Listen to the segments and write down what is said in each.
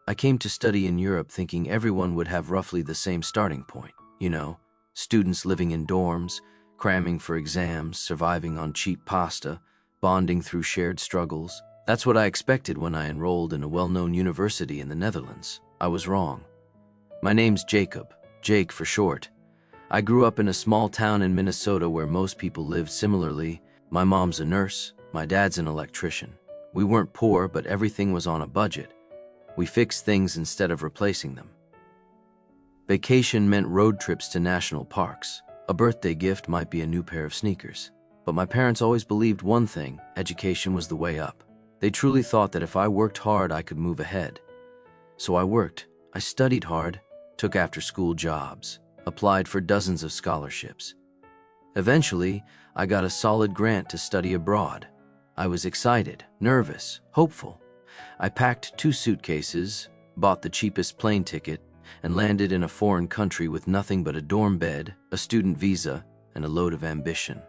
I came to study in Europe thinking everyone would have roughly the same starting point. You know, students living in dorms, cramming for exams, surviving on cheap pasta, bonding through shared struggles. That's what I expected when I enrolled in a well-known university in the Netherlands. I was wrong. My name's Jacob, Jake for short. I grew up in a small town in Minnesota where most people lived similarly. My mom's a nurse, my dad's an electrician. We weren't poor, but everything was on a budget. We fixed things instead of replacing them. Vacation meant road trips to national parks. A birthday gift might be a new pair of sneakers. But my parents always believed one thing: education was the way up. They truly thought that if I worked hard, I could move ahead. So I worked. I studied hard, took after-school jobs, applied for dozens of scholarships. Eventually, I got a solid grant to study abroad. I was excited, nervous, hopeful. I packed 2 suitcases, bought the cheapest plane ticket, and landed in a foreign country with nothing but a dorm bed, a student visa, and a load of ambition.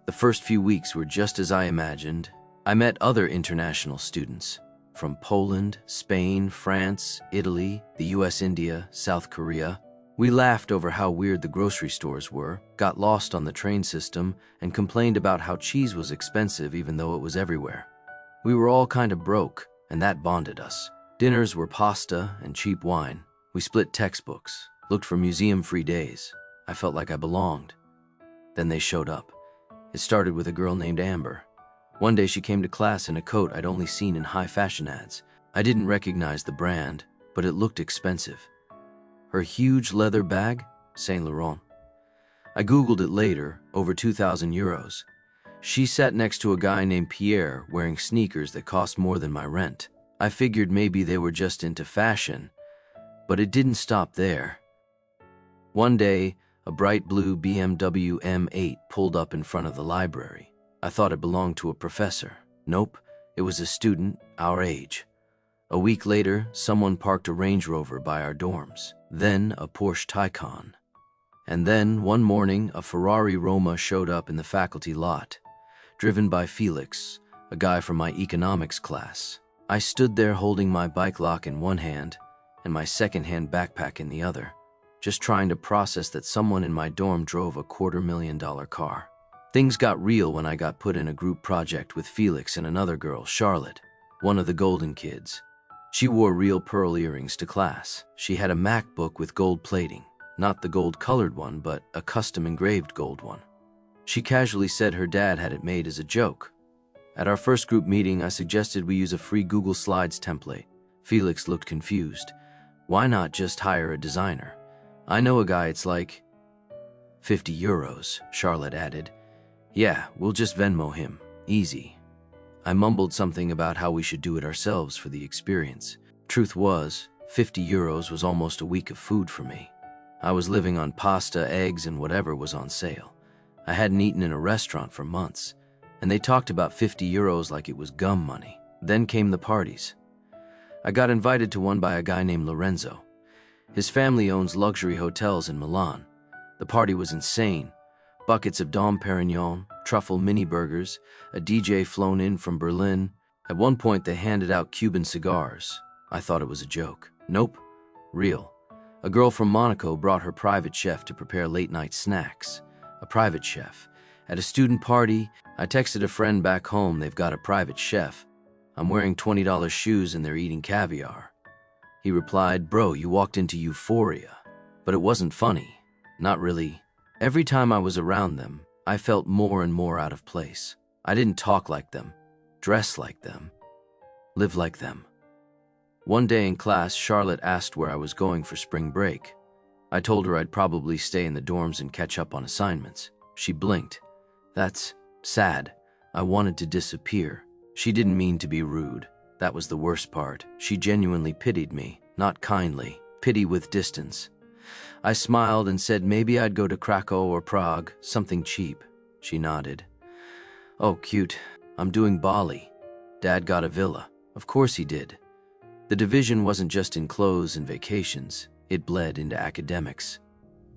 The first few weeks were just as I imagined. I met other international students from Poland, Spain, France, Italy, the US, India, South Korea. We laughed over how weird the grocery stores were, got lost on the train system, and complained about how cheese was expensive even though it was everywhere. We were all kind of broke, and that bonded us. Dinners were pasta and cheap wine. We split textbooks, looked for museum-free days. I felt like I belonged. Then they showed up. It started with a girl named Amber. One day she came to class in a coat I'd only seen in high fashion ads. I didn't recognize the brand, but it looked expensive. Her huge leather bag? Saint Laurent. I Googled it later, over 2,000 euros. She sat next to a guy named Pierre wearing sneakers that cost more than my rent. I figured maybe they were just into fashion, but it didn't stop there. One day, a bright blue BMW M8 pulled up in front of the library. I thought it belonged to a professor. Nope, it was a student our age. A week later, someone parked a Range Rover by our dorms, then a Porsche Taycan. And then, one morning, a Ferrari Roma showed up in the faculty lot, driven by Felix, a guy from my economics class. I stood there holding my bike lock in one hand and my second-hand backpack in the other, just trying to process that someone in my dorm drove a $250,000 car. Things got real when I got put in a group project with Felix and another girl, Charlotte, one of the golden kids. She wore real pearl earrings to class. She had a MacBook with gold plating, not the gold-colored one, but a custom-engraved gold one. She casually said her dad had it made as a joke. At our first group meeting, I suggested we use a free Google Slides template. Felix looked confused. Why not just hire a designer? I know a guy, it's like 50 euros, Charlotte added. Yeah, we'll just Venmo him. Easy. I mumbled something about how we should do it ourselves for the experience. Truth was, 50 euros was almost a week of food for me. I was living on pasta, eggs, and whatever was on sale. I hadn't eaten in a restaurant for months, and they talked about 50 euros like it was gum money. Then came the parties. I got invited to one by a guy named Lorenzo. His family owns luxury hotels in Milan. The party was insane. Buckets of Dom Perignon, truffle mini burgers, a DJ flown in from Berlin. At one point, they handed out Cuban cigars. I thought it was a joke. Nope, real. A girl from Monaco brought her private chef to prepare late-night snacks. A private chef. At a student party, I texted a friend back home they've got a private chef. I'm wearing $20 shoes and they're eating caviar. He replied, bro, you walked into euphoria. But it wasn't funny. Not really. Every time I was around them, I felt more and more out of place. I didn't talk like them, dress like them, live like them. One day in class, Charlotte asked where I was going for spring break. I told her I'd probably stay in the dorms and catch up on assignments. She blinked. That's sad. I wanted to disappear. She didn't mean to be rude. That was the worst part. She genuinely pitied me, not kindly, pity with distance. I smiled and said maybe I'd go to Krakow or Prague, something cheap. She nodded. Oh, cute. I'm doing Bali. Dad got a villa. Of course he did. The division wasn't just in clothes and vacations. It bled into academics.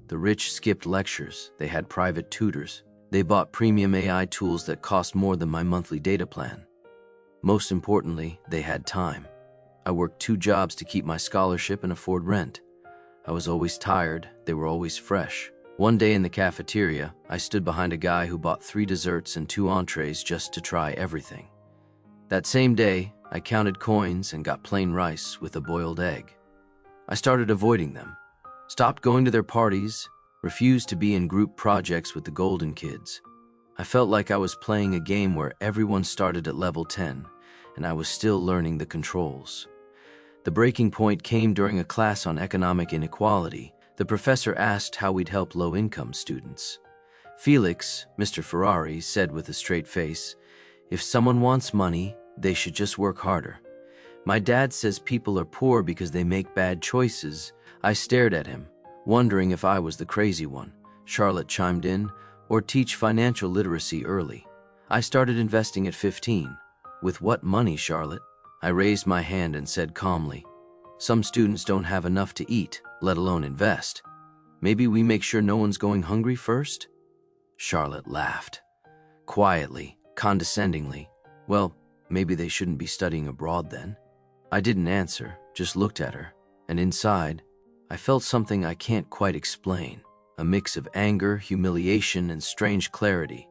The rich skipped lectures. They had private tutors. They bought premium AI tools that cost more than my monthly data plan. Most importantly, they had time. I I worked 2 jobs to keep my scholarship and afford rent. I was always tired, they were always fresh. One day in the cafeteria, I stood behind a guy who bought 3 desserts and 2 entrees just to try everything. That same day, I counted coins and got plain rice with a boiled egg. I started avoiding them, stopped going to their parties, refused to be in group projects with the golden kids. I felt like I was playing a game where everyone started at level 10, and I was still learning the controls. The breaking point came during a class on economic inequality. The professor asked how we'd help low-income students. Felix, Mr. Ferrari, said with a straight face, "If someone wants money, they should just work harder. My dad says people are poor because they make bad choices." I stared at him, wondering if I was the crazy one. Charlotte chimed in, "Or teach financial literacy early." I started investing at 15. "With what money, Charlotte?" I raised my hand and said calmly, "Some students don't have enough to eat, let alone invest. Maybe we make sure no one's going hungry first?" Charlotte laughed. Quietly, condescendingly. "Well, maybe they shouldn't be studying abroad then." I didn't answer, just looked at her, and inside, I felt something I can't quite explain, a mix of anger, humiliation, and strange clarity.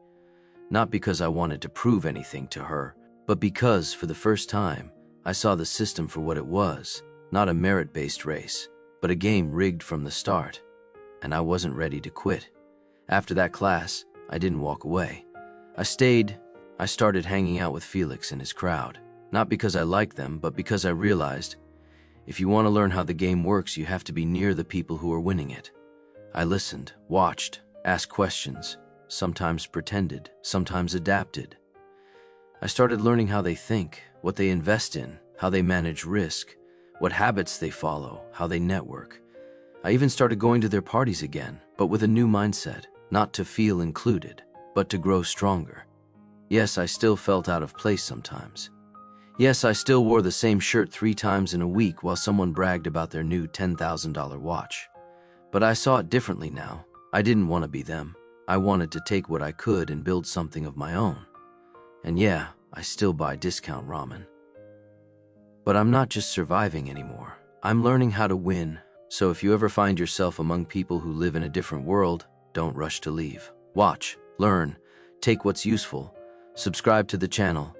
Not because I wanted to prove anything to her, but because, for the first time, I saw the system for what it was, not a merit-based race, but a game rigged from the start. And I wasn't ready to quit. After that class, I didn't walk away. I stayed. I started hanging out with Felix and his crowd, not because I liked them, but because I realized, if you want to learn how the game works, you have to be near the people who are winning it. I listened, watched, asked questions, sometimes pretended, sometimes adapted. I started learning how they think, what they invest in, how they manage risk, what habits they follow, how they network. I even started going to their parties again, but with a new mindset, not to feel included, but to grow stronger. Yes, I still felt out of place sometimes. Yes, I still wore the same shirt 3 times in a week while someone bragged about their new $10,000 watch. But I saw it differently now. I didn't want to be them. I wanted to take what I could and build something of my own. And yeah, I still buy discount ramen. But I'm not just surviving anymore. I'm learning how to win. So if you ever find yourself among people who live in a different world, don't rush to leave. Watch, learn, take what's useful, subscribe to the channel,